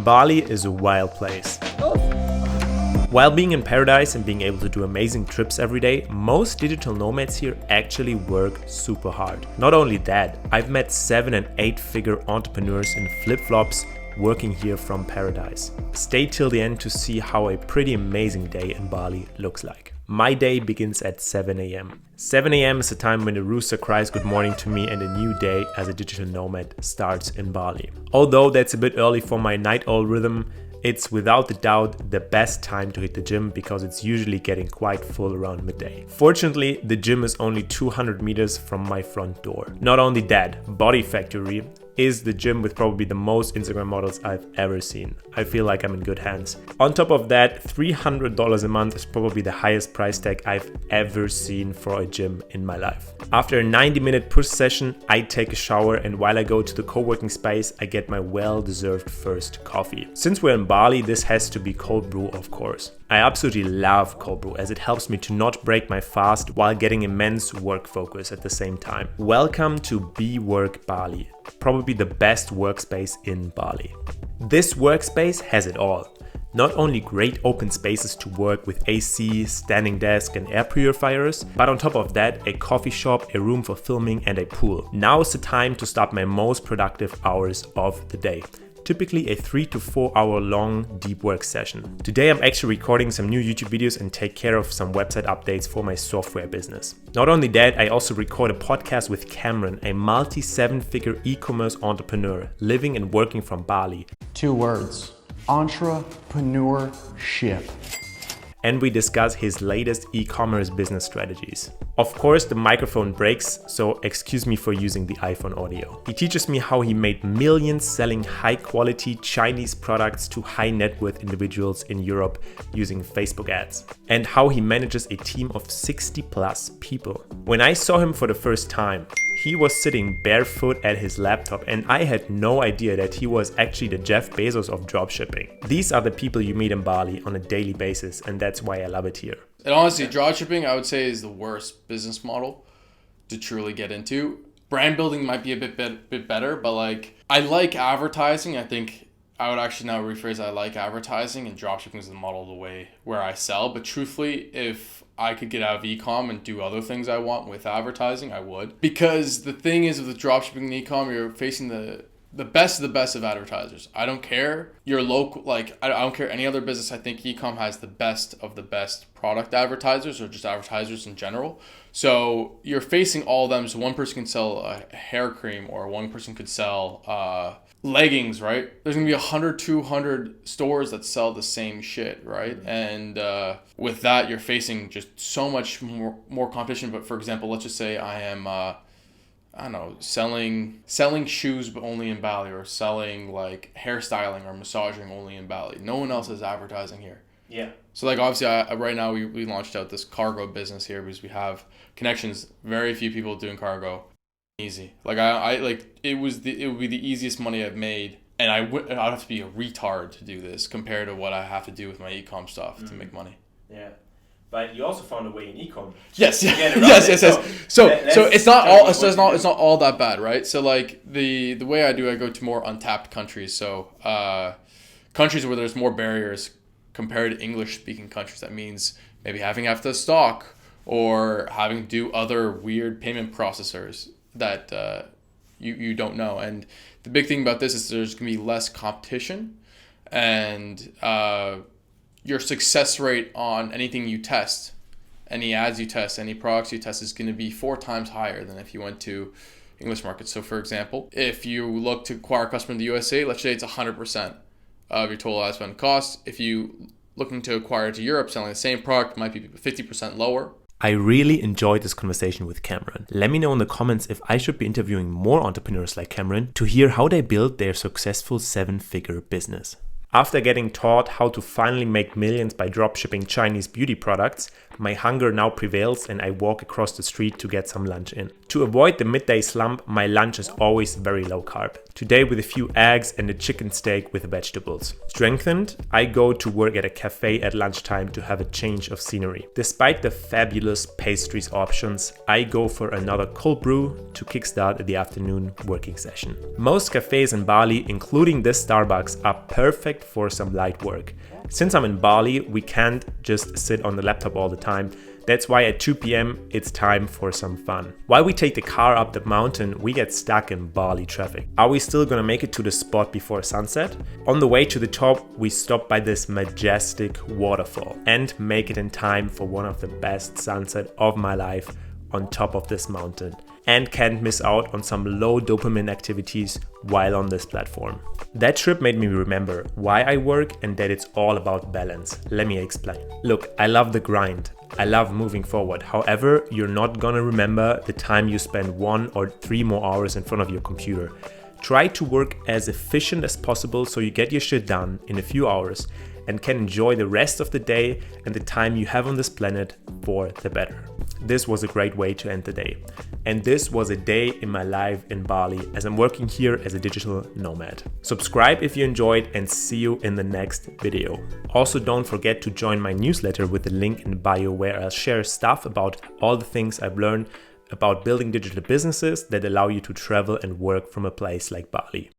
Bali is a wild place. While being in paradise and being able to do amazing trips every day, most digital nomads here actually work super hard. Not only that, I've met 7 and 8-figure entrepreneurs in flip-flops working here from paradise. Stay till the end to see how a pretty amazing day in Bali looks like. My day begins at 7 a.m. 7 a.m. is the time when the rooster cries good morning to me and a new day as a digital nomad starts in Bali. Although that's a bit early for my night owl rhythm, it's without a doubt the best time to hit the gym because it's usually getting quite full around midday. Fortunately, the gym is only 200 meters from my front door. Not only that, Body Factory is the gym with probably the most Instagram models I've ever seen. I feel like I'm in good hands. On top of that, $300 a month is probably the highest price tag I've ever seen for a gym in my life. After a 90-minute push session, I take a shower, and while I go to the co-working space, I get my well-deserved first coffee. Since we're in Bali, this has to be cold brew, of course. I absolutely love cold brew as it helps me to not break my fast while getting immense work focus at the same time. Welcome to BeWork Bali, probably the best workspace in Bali. This workspace has it all. Not only great open spaces to work with AC, standing desk and air purifiers, but on top of that, a coffee shop, a room for filming and a pool. Now is the time to start my most productive hours of the day. Typically a 3 to 4 hour long deep work session. Today I'm actually recording some new YouTube videos and take care of some website updates for my software business. Not only that, I also record a podcast with Cameron, a multi-7-figure e-commerce entrepreneur living and working from Bali. 2 words, entrepreneurship. And we discuss his latest e-commerce business strategies. Of course, the microphone breaks, so excuse me for using the iPhone audio. He teaches me how he made millions selling high-quality Chinese products to high-net-worth individuals in Europe using Facebook ads, and how he manages a team of 60+ people. When I saw him for the first time, he was sitting barefoot at his laptop, and I had no idea that he was actually the Jeff Bezos of dropshipping. These are the people you meet in Bali on a daily basis, and that's why I love it here. And honestly, dropshipping, I would say, is the worst business model to truly get into. Brand building might be a bit better, but like, I like advertising. I think I would actually now rephrase, I like advertising, and dropshipping is the model of the way where I sell. But truthfully, if I could get out of e-com and do other things I want with advertising, I would. Because the thing is, with the dropshipping and e-com, you're facing the best of the best of advertisers. I don't care your local, like, I don't care any other business. I think e-com has the best of the best product advertisers, or just advertisers in general. So you're facing all of them. So one person can sell a hair cream, or one person could sell leggings, right? There's gonna be 100, 200 stores that sell the same shit, right? And with that, you're facing just so much more competition. But for example, let's just say I am I don't know, selling shoes but only in Bali, or selling like hairstyling or massaging only in Bali. No one else is advertising here. Yeah. So like, obviously right now we launched out this cargo business here because we have connections. Very few people doing cargo. Easy. Like I like, it would be the easiest money I've made, and I'd have to be a retard to do this compared to what I have to do with my e-com stuff to make money. Yeah. But you also found a way in e-com. Yes. So it's not all that bad, right? So like the way I go to more untapped countries. So countries where there's more barriers compared to English speaking countries. That means maybe having after stock, or having to do other weird payment processors that you don't know. And the big thing about this is there's gonna be less competition, and your success rate on anything you test, any ads you test, any products you test, is going to be 4 times higher than if you went to English markets. So for example, if you look to acquire a customer in the USA, let's say it's 100% of your total ad spend cost. If you looking to acquire to Europe, selling the same product, might be 50% lower. I really enjoyed this conversation with Cameron. Let me know in the comments if I should be interviewing more entrepreneurs like Cameron to hear how they built their successful 7-figure business. After getting taught how to finally make millions by dropshipping Chinese beauty products, my hunger now prevails and I walk across the street to get some lunch in. To avoid the midday slump, my lunch is always very low carb. Today with a few eggs and a chicken steak with vegetables. Strengthened, I go to work at a cafe at lunchtime to have a change of scenery. Despite the fabulous pastries options, I go for another cold brew to kickstart the afternoon working session. Most cafes in Bali, including this Starbucks, are perfect for some light work. Since I'm in Bali, we can't just sit on the laptop all the time. That's why at 2 p.m. it's time for some fun. While we take the car up the mountain, we get stuck in Bali traffic. Are we still gonna make it to the spot before sunset? On the way to the top, we stop by this majestic waterfall and make it in time for one of the best sunsets of my life on top of this mountain. And can't miss out on some low dopamine activities while on this platform. That trip made me remember why I work and that it's all about balance. Let me explain. Look, I love the grind. I love moving forward. However, you're not gonna remember the time you spend 1 or 3 more hours in front of your computer. Try to work as efficient as possible so you get your shit done in a few hours and can enjoy the rest of the day and the time you have on this planet for the better. This was a great way to end the day. And this was a day in my life in Bali as I'm working here as a digital nomad. Subscribe if you enjoyed and see you in the next video. Also, don't forget to join my newsletter with the link in bio where I'll share stuff about all the things I've learned about building digital businesses that allow you to travel and work from a place like Bali.